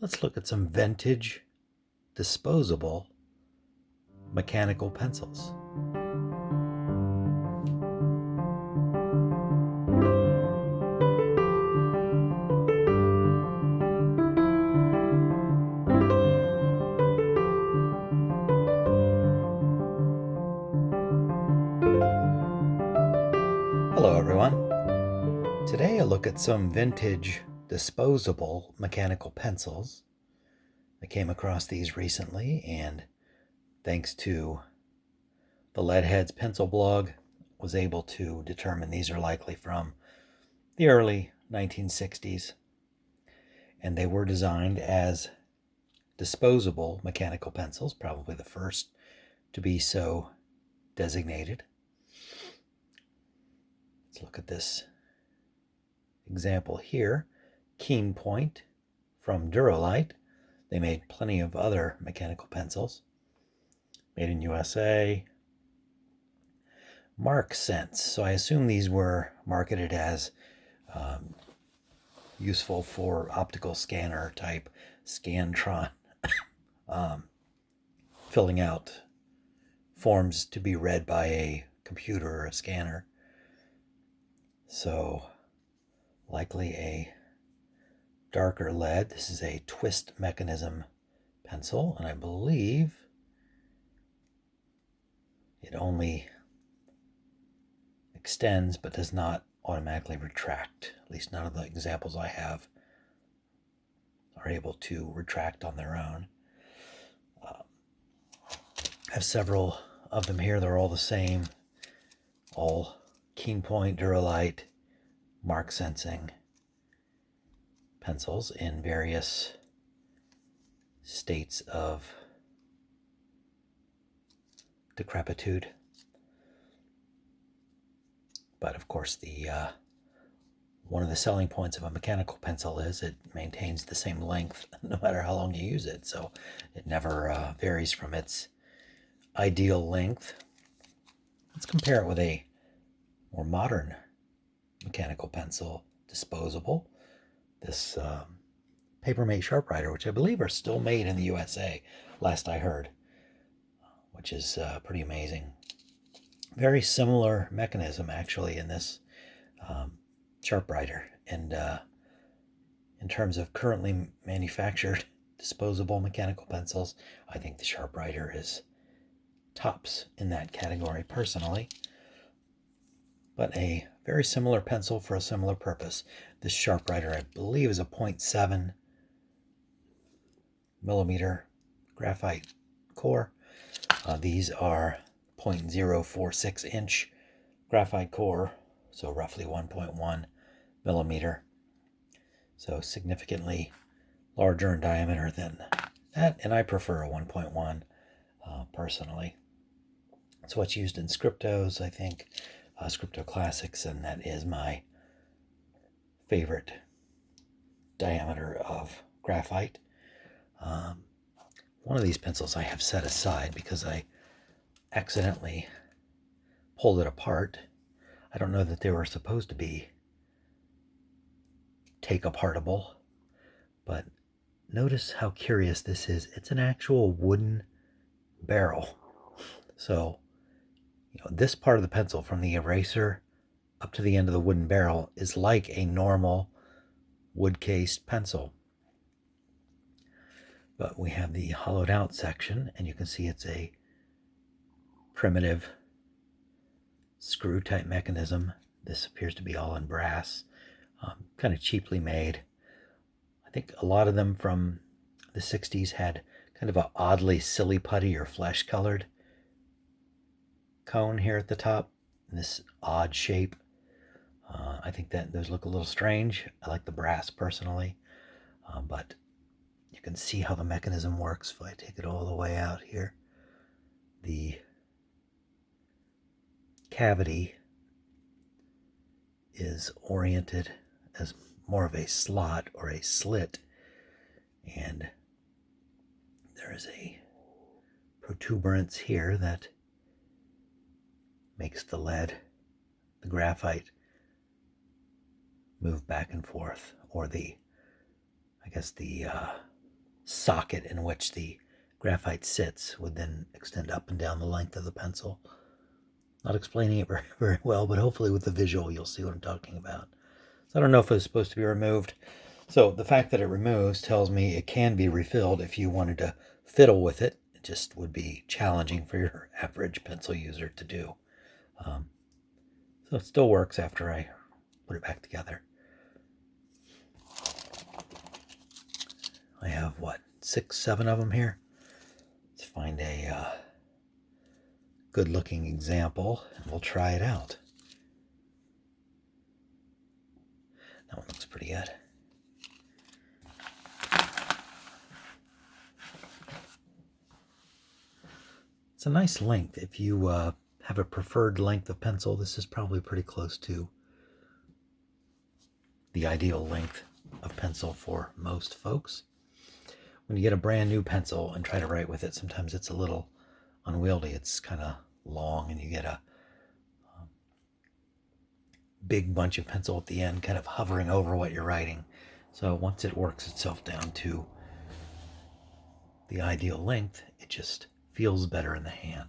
let's look at some vintage, disposable, mechanical pencils. Hello everyone. Today I look at some vintage, disposable mechanical pencils. I came across these recently, and thanks to the Leadhead's pencil blog, was able to determine these are likely from the early 1960s, and they were designed as disposable mechanical pencils, probably the first to be so designated. Let's look at this example here. Keen-Point from Dur-O-Lite. They made plenty of other mechanical pencils. Made in USA. Mark Sense. So I assume these were marketed as useful for optical scanner type Scantron, filling out forms to be read by a computer or a scanner. So likely a darker lead. This is a twist mechanism pencil, and I believe it only extends but does not automatically retract. At least none of the examples I have are able to retract on their own. I have several of them here. They're all the same. All Keen-Point, Dur-O-Lite, mark sensing pencils in various states of decrepitude. But of course, one of the selling points of a mechanical pencil is it maintains the same length no matter how long you use it. So it never varies from its ideal length. Let's compare it with a more modern mechanical pencil, disposable. This Papermate Sharpwriter, which I believe are still made in the USA, last I heard, which is pretty amazing. Very similar mechanism, actually, in this Sharpwriter. And in terms of currently manufactured disposable mechanical pencils, I think the Sharpwriter is tops in that category personally. But a very similar pencil for a similar purpose. This Sharpwriter, I believe, is a 0.7 millimeter graphite core. These are 0.046 inch graphite core, so roughly 1.1 millimeter. So significantly larger in diameter than that, and I prefer a 1.1 personally. It's what's used in Scriptos, I think, Scripto Classics, and that is my favorite diameter of graphite. One of these pencils I have set aside because I accidentally pulled it apart. I don't know that they were supposed to be take-apartable, but notice how curious this is. It's an actual wooden barrel. So, this part of the pencil, from the eraser up to the end of the wooden barrel, is like a normal wood-cased pencil. But we have the hollowed out section, and you can see it's a primitive screw type mechanism. This appears to be all in brass, kind of cheaply made. I think a lot of them from the 60s had kind of an oddly silly putty or flesh colored cone here at the top, in this odd shape. I think that those look a little strange. I like the brass personally, but you can see how the mechanism works if I take it all the way out here. The cavity is oriented as more of a slot or a slit, and there is a protuberance here that makes the lead, the graphite, move back and forth, or the socket in which the graphite sits would then extend up and down the length of the pencil. Not explaining it very, very well, but hopefully with the visual you'll see what I'm talking about. So I don't know if it was supposed to be removed. So the fact that it removes tells me it can be refilled if you wanted to fiddle with it. It just would be challenging for your average pencil user to do. So it still works after I put it back together. I have, 6, 7 of them here. Let's find a good-looking example, and we'll try it out. That one looks pretty good. It's a nice length. If you have a preferred length of pencil, this is probably pretty close to the ideal length of pencil for most folks. When you get a brand new pencil and try to write with it, sometimes it's a little unwieldy. It's kind of long, and you get a big bunch of pencil at the end kind of hovering over what you're writing. So once it works itself down to the ideal length, it just feels better in the hand.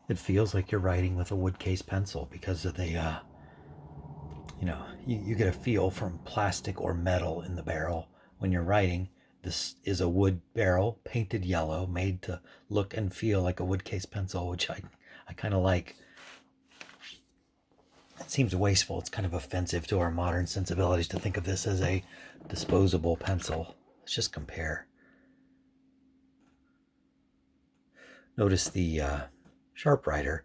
It feels like you're writing with a wood case pencil because of the, you get a feel from plastic or metal in the barrel when you're writing. This is a wood barrel, painted yellow, made to look and feel like a wood case pencil, which I kind of like. It seems wasteful. It's kind of offensive to our modern sensibilities to think of this as a disposable pencil. Let's just compare. Notice the sharp writer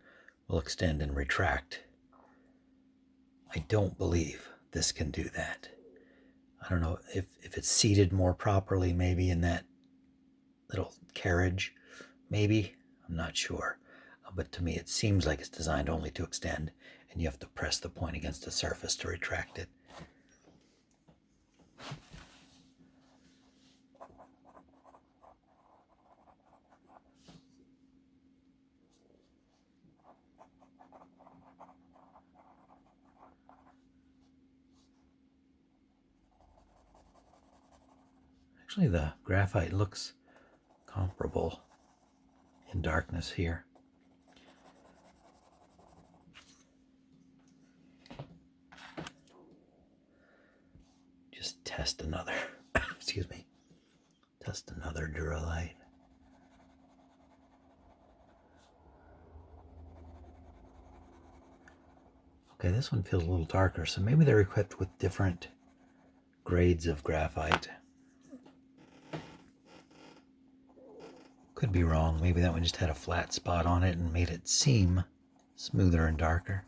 will extend and retract. I don't believe this can do that. I don't know if it's seated more properly, maybe in that little carriage, maybe. I'm not sure. But to me, it seems like it's designed only to extend, and you have to press the point against the surface to retract it. Actually, the graphite looks comparable in darkness here. Just test another, excuse me, test another Dur-O-Lite. Okay, this one feels a little darker, so maybe they're equipped with different grades of graphite. Could be wrong. Maybe that one just had a flat spot on it and made it seem smoother and darker.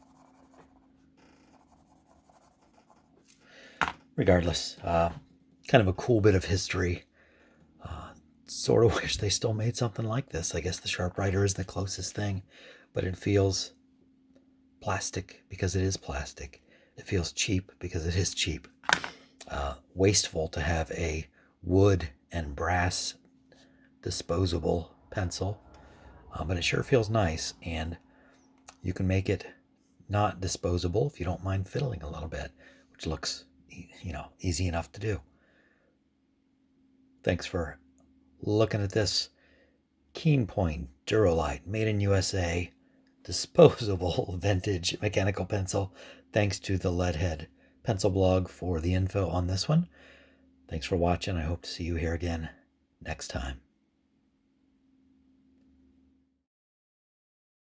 Regardless, kind of a cool bit of history. Sort of wish they still made something like this. I guess the sharp writer is the closest thing, but it feels plastic because it is plastic. It feels cheap because it is cheap. Wasteful to have a wood and brass disposable pencil, but it sure feels nice, and you can make it not disposable if you don't mind fiddling a little bit, which looks, easy enough to do. Thanks for looking at this. Keen-Point Dur-O-Lite, made in USA, disposable vintage mechanical pencil. Thanks to the Leadhead pencil blog for the info on this one. Thanks for watching. I hope to see you here again next time.